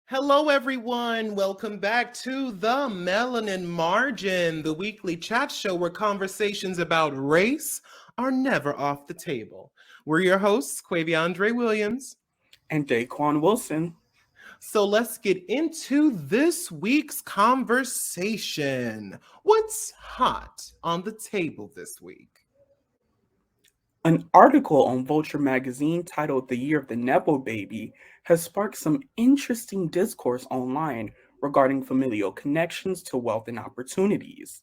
Hello, everyone. Welcome back to the Melanin Margin, the weekly chat show where conversations about race are never off the table. We're your hosts, Quaviondre Williams. And Daquon Wilson. So let's get into this week's conversation. What's hot on the table this week? An article on Vulture magazine titled The Year of the Nepo Baby has sparked some interesting discourse online regarding familial connections to wealth and opportunities.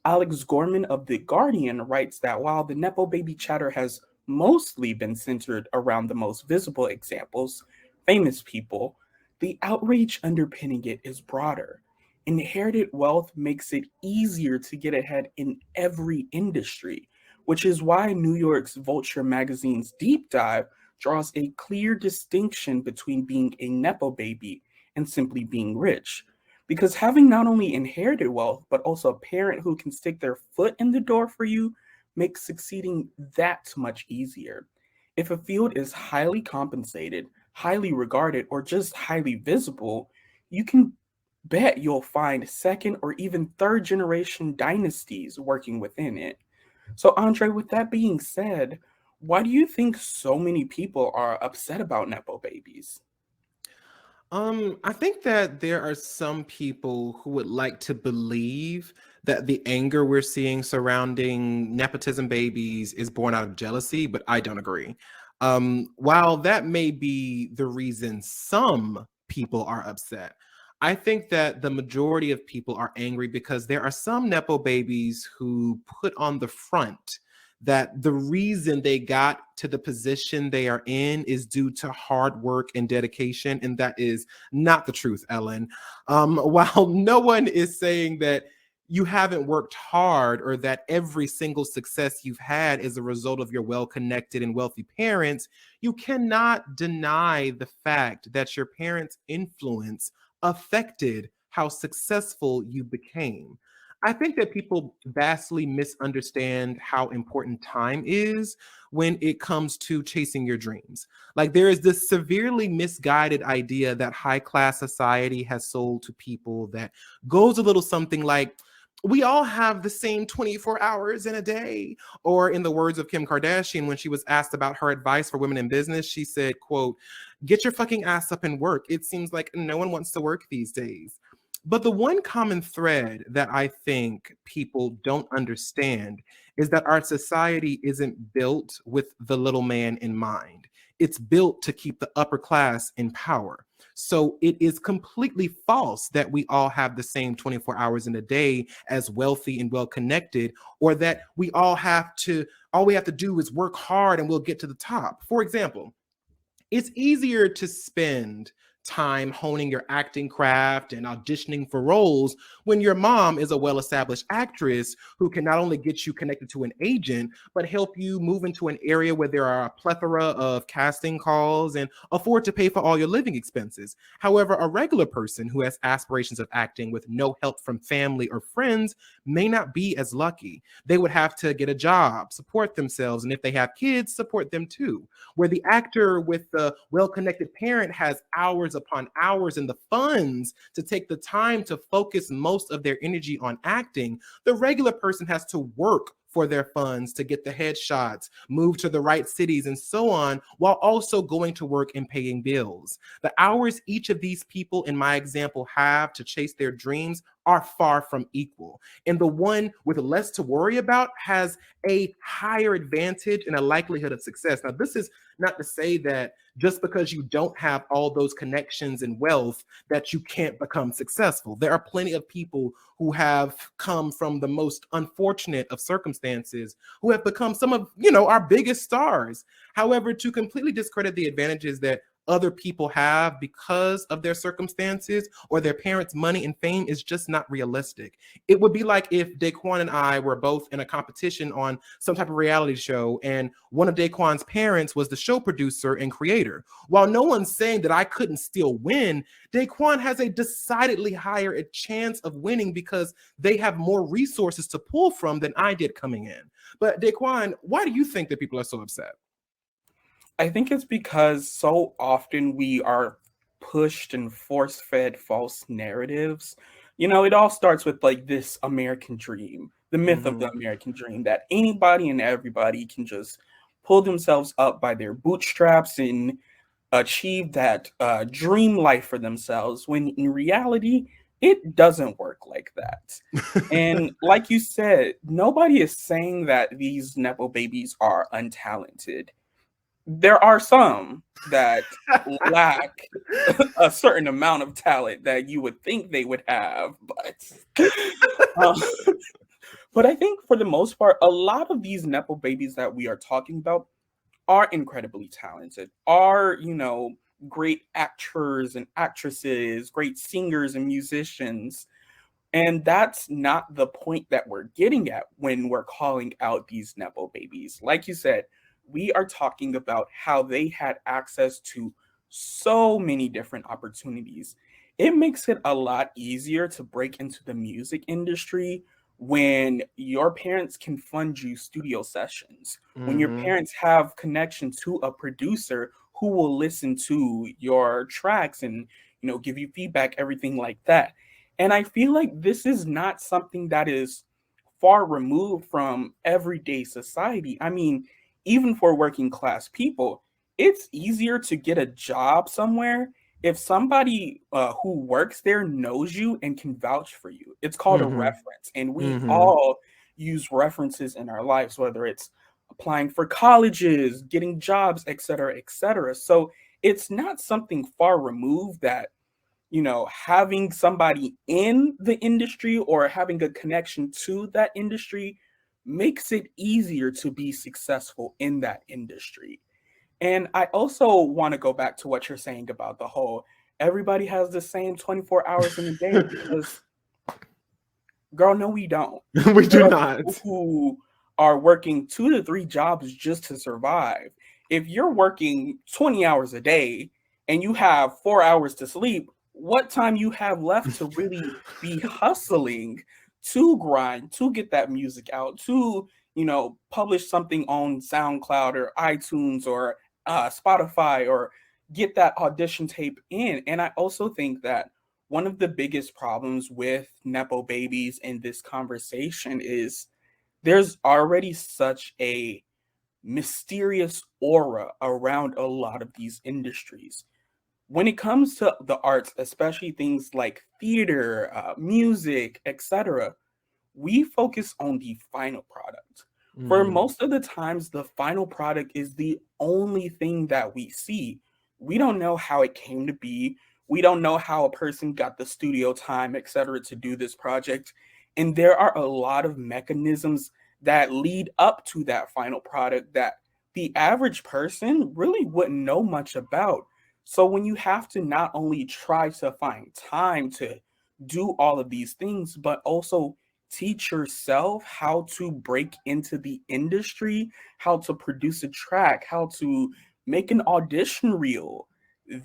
Alex Gorman of The Guardian writes that while the Nepo Baby chatter has mostly been centered around the most visible examples, famous people, the outrage underpinning it is broader. Inherited wealth makes it easier to get ahead in every industry, which is why New York's Vulture magazine's deep dive draws a clear distinction between being a Nepo baby and simply being rich. Because having not only inherited wealth, but also a parent who can stick their foot in the door for you makes succeeding that much easier. If a field is highly compensated, highly regarded, or just highly visible, you can bet you'll find second or even third generation dynasties working within it. So, Andre, with that being said, why do you think so many people are upset about Nepo babies? I think that there are some people who would like to believe that the anger we're seeing surrounding nepotism babies is born out of jealousy, but I don't agree. While that may be the reason some people are upset, I think that the majority of people are angry because there are some Nepo babies who put on the front that the reason they got to the position they are in is due to hard work and dedication. And that is not the truth, Ellen. While no one is saying that you haven't worked hard or that every single success you've had is a result of your well-connected and wealthy parents, you cannot deny the fact that your parents' influence affected how successful you became. I think that people vastly misunderstand how important time is when it comes to chasing your dreams. Like, there is this severely misguided idea that high class society has sold to people that goes a little something like, we all have the same 24 hours in a day. Or in the words of Kim Kardashian, when she was asked about her advice for women in business, she said, quote, get your fucking ass up and work. It seems like no one wants to work these days. But the one common thread that I think people don't understand is that our society isn't built with the little man in mind. It's built to keep the upper class in power. So it is completely false that we all have the same 24 hours in a day as wealthy and well connected, or that all we have to do is work hard and we'll get to the top. For example, it's easier to spend time honing your acting craft and auditioning for roles when your mom is a well-established actress who can not only get you connected to an agent, but help you move into an area where there are a plethora of casting calls and afford to pay for all your living expenses. However, a regular person who has aspirations of acting with no help from family or friends may not be as lucky. They would have to get a job, support themselves, and if they have kids, support them too. Where the actor with the well-connected parent has hours upon hours and the funds to take the time to focus most of their energy on acting, the regular person has to work for their funds to get the headshots, move to the right cities, and so on, while also going to work and paying bills. The hours each of these people in my example have to chase their dreams are far from equal. And the one with less to worry about has a higher advantage and a likelihood of success. Now, this is not to say that just because you don't have all those connections and wealth that you can't become successful. There are plenty of people who have come from the most unfortunate of circumstances who have become some of, our biggest stars. However, to completely discredit the advantages that other people have because of their circumstances or their parents' money and fame is just not realistic. It would be like if Daquon and I were both in a competition on some type of reality show, and one of Daquon's parents was the show producer and creator. While no one's saying that I couldn't still win, Daquon has a decidedly higher chance of winning because they have more resources to pull from than I did coming in. But Daquon, why do you think that people are so upset? I think it's because so often we are pushed and force fed false narratives. You know, it all starts with like this American dream, the myth of the Hmm. American dream that anybody and everybody can just pull themselves up by their bootstraps and achieve that dream life for themselves, when in reality, it doesn't work like that. And like you said, nobody is saying that these Nepo babies are untalented. There are some that lack a certain amount of talent that you would think they would have, but uh, but I think for the most part, a lot of these Nepo babies that we are talking about are incredibly talented, are, you know, great actors and actresses, great singers and musicians. And that's not the point that we're getting at when we're calling out these Nepo babies. Like you said, we are talking about how they had access to so many different opportunities. It makes it a lot easier to break into the music industry when your parents can fund you studio sessions, when your Hmm. parents have connection to a producer who will listen to your tracks and, you know, give you feedback, everything like that. And I feel like this is not something that is far removed from everyday society. I mean, even for working class people, it's easier to get a job somewhere if somebody who works there knows you and can vouch for you. It's called a Hmm. reference. And we Hmm. all use references in our lives, whether it's applying for colleges, getting jobs, et cetera, et cetera. So it's not something far removed that, you know, having somebody in the industry or having a connection to that industry makes it easier to be successful in that industry. And I also want to go back to what you're saying about the whole everybody has the same 24 hours in a day, because girl, no, we don't. We There do are people not. who are working 2 to 3 jobs just to survive. If you're working 20 hours a day and you have 4 hours to sleep, what time you have left to really be hustling to grind, to get that music out, to, you know, publish something on SoundCloud or iTunes or Spotify, or get that audition tape in? And I also think that one of the biggest problems with Nepo babies in this conversation is there's already such a mysterious aura around a lot of these industries. When it comes to the arts, especially things like theater, music, etc., we focus on the final product. For Hmm. most of the times, the final product is the only thing that we see. We don't know how it came to be. We don't know how a person got the studio time, etc., to do this project. And there are a lot of mechanisms that lead up to that final product that the average person really wouldn't know much about. So when you have to not only try to find time to do all of these things, but also teach yourself how to break into the industry, how to produce a track, how to make an audition reel.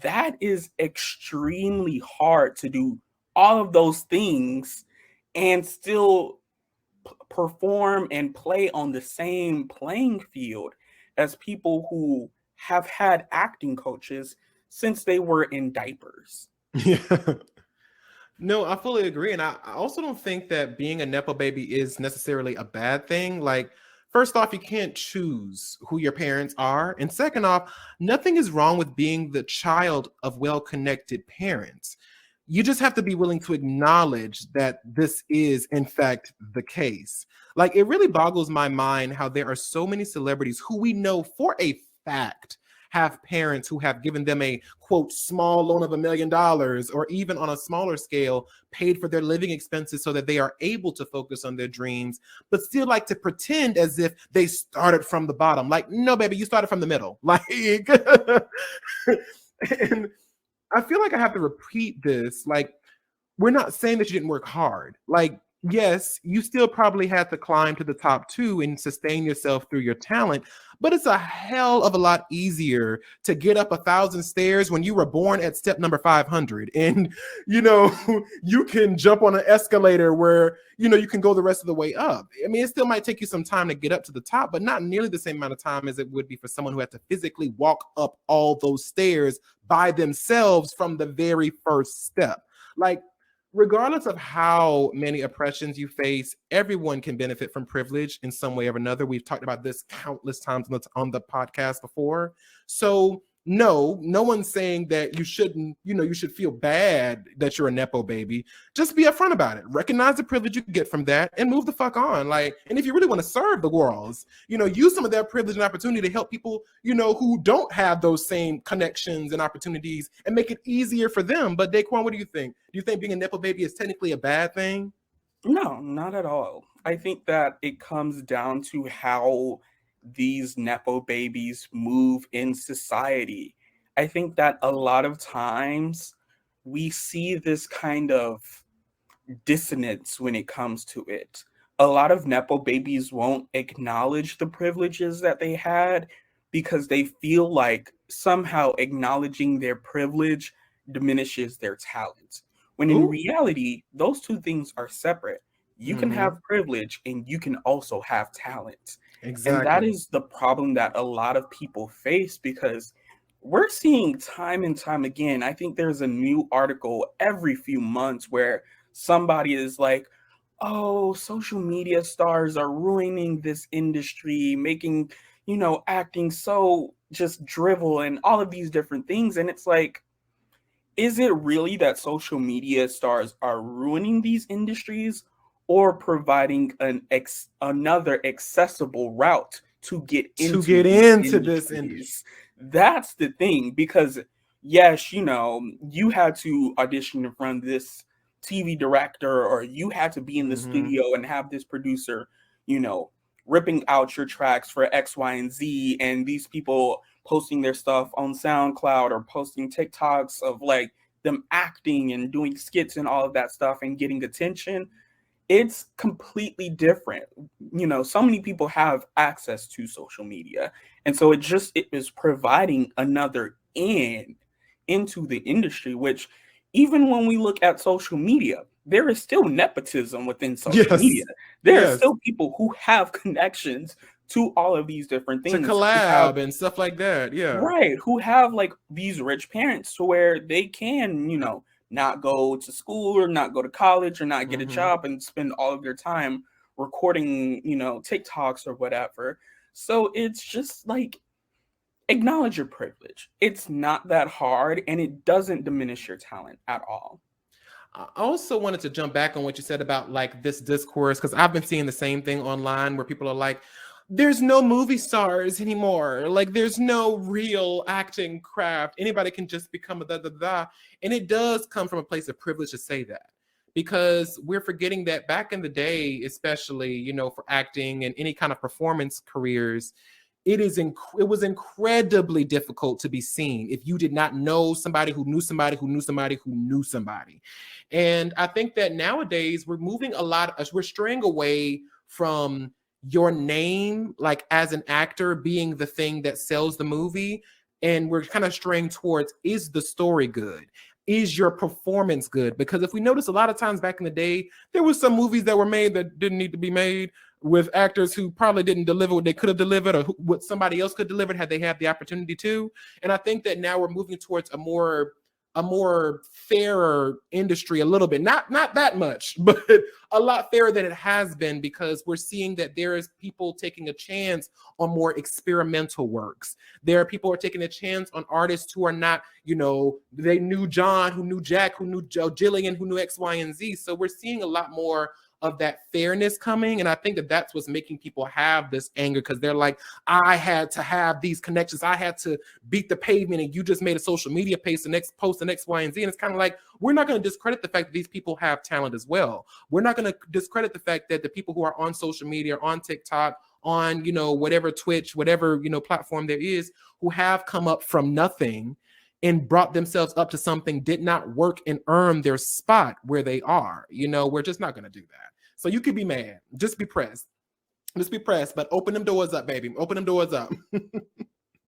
That is extremely hard to do all of those things and still perform and play on the same playing field as people who have had acting coaches since they were in diapers. Yeah. No, I fully agree. And I also don't think that being a Nepo baby is necessarily a bad thing. Like, first off, you can't choose who your parents are. And second off, nothing is wrong with being the child of well connected parents. You just have to be willing to acknowledge that this is, in fact, the case. Like, it really boggles my mind how there are so many celebrities who we know for a fact have parents who have given them a quote small loan of $1 million, or even on a smaller scale paid for their living expenses so that they are able to focus on their dreams, but still like to pretend as if they started from the bottom. Like, no baby, you started from the middle. Like and I feel like I have to repeat this. Like, we're not saying that you didn't work hard. Like, yes, you still probably had to climb to the top two and sustain yourself through your talent, but it's a hell of a lot easier to get up 1,000 stairs when you were born at step number 500. And, you know, you can jump on an escalator where, you know, you can go the rest of the way up. I mean, it still might take you some time to get up to the top, but not nearly the same amount of time as it would be for someone who had to physically walk up all those stairs by themselves from the very first step. Like, regardless of how many oppressions you face, everyone can benefit from privilege in some way or another. We've talked about this countless times on the podcast before. So no, no one's saying that you shouldn't, you know, you should feel bad that you're a Nepo baby. Just be upfront about it. Recognize the privilege you get from that and move the fuck on. Like, and if you really want to serve the worlds, you know, use some of that privilege and opportunity to help people, you know, who don't have those same connections and opportunities and make it easier for them. But Daquon, what do you think? Do you think being a Nepo baby is technically a bad thing? No, not at all. I think that it comes down to how these Nepo babies move in society. I think that a lot of times we see this kind of dissonance when it comes to it. A lot of Nepo babies won't acknowledge the privileges that they had because they feel like somehow acknowledging their privilege diminishes their talent. When in Ooh. reality, those two things are separate. You can Mm-hmm. have privilege and you can also have talent. And that Exactly. is the problem that a lot of people face because we're seeing time and time again. I think there's a new article every few months where somebody is like, oh, social media stars are ruining this industry, making, acting so just drivel and all of these different things. And it's like, is it really that social media stars are ruining these industries or providing another accessible route to get To into get these into this industry. industries? That's the thing, because yes, you had to audition in front of this TV director, or you had to be in the Mm-hmm. studio and have this producer, you know, ripping out your tracks for X, Y, and Z, and these people posting their stuff on SoundCloud or posting TikToks of like them acting and doing skits and all of that stuff and getting attention. It's completely different. So many people have access to social media. And so it is providing another into the industry, which even when we look at social media, there is still nepotism within social media. Yes. There are Yes. still people who have connections to all of these different To things, who have collab and stuff like that. Yeah. right, who have like these rich parents to where they can, not go to school or not go to college or not get a Mm-hmm. job and spend all of their time recording, TikToks or whatever. So it's just like, acknowledge your privilege. It's not that hard and it doesn't diminish your talent at all. I also wanted to jump back on what you said about like this discourse, because I've been seeing the same thing online where people are like, there's no movie stars anymore. Like, there's no real acting craft. Anybody can just become a da da da. And it does come from a place of privilege to say that, because we're forgetting that back in the day, especially, you know, for acting and any kind of performance careers, it was incredibly difficult to be seen if you did not know somebody who knew somebody who knew somebody who knew somebody. And I think that nowadays we're straying away from your name, like as an actor, being the thing that sells the movie. And we're kind of straying towards, is the story good? Is your performance good? Because if we notice, a lot of times back in the day, there were some movies that were made that didn't need to be made, with actors who probably didn't deliver what they could have delivered, or what somebody else could deliver had they had the opportunity to. And I think that now we're moving towards a more fairer industry, a little bit, not that much, but a lot fairer than it has been, because we're seeing that there is people taking a chance on more experimental works. There are people who are taking a chance on artists who are not, you know, they knew John, who knew Jack, who knew Joe Jillian, who knew X, Y, and Z. So we're seeing a lot more of that fairness coming. And I think that that's what's making people have this anger, because they're like, I had to have these connections. I had to beat the pavement, and you just made a social media post the next Y and Z. And it's kind of like, we're not going to discredit the fact that these people have talent as well. We're not going to discredit the fact that the people who are on social media, on TikTok, on, you know, whatever Twitch, whatever, you know, platform there is, who have come up from nothing and brought themselves up to something, did not work and earn their spot where they are. You know, we're just not going to do that. So you could be mad. Just be pressed. Just be pressed, but open them doors up, baby. Open them doors up.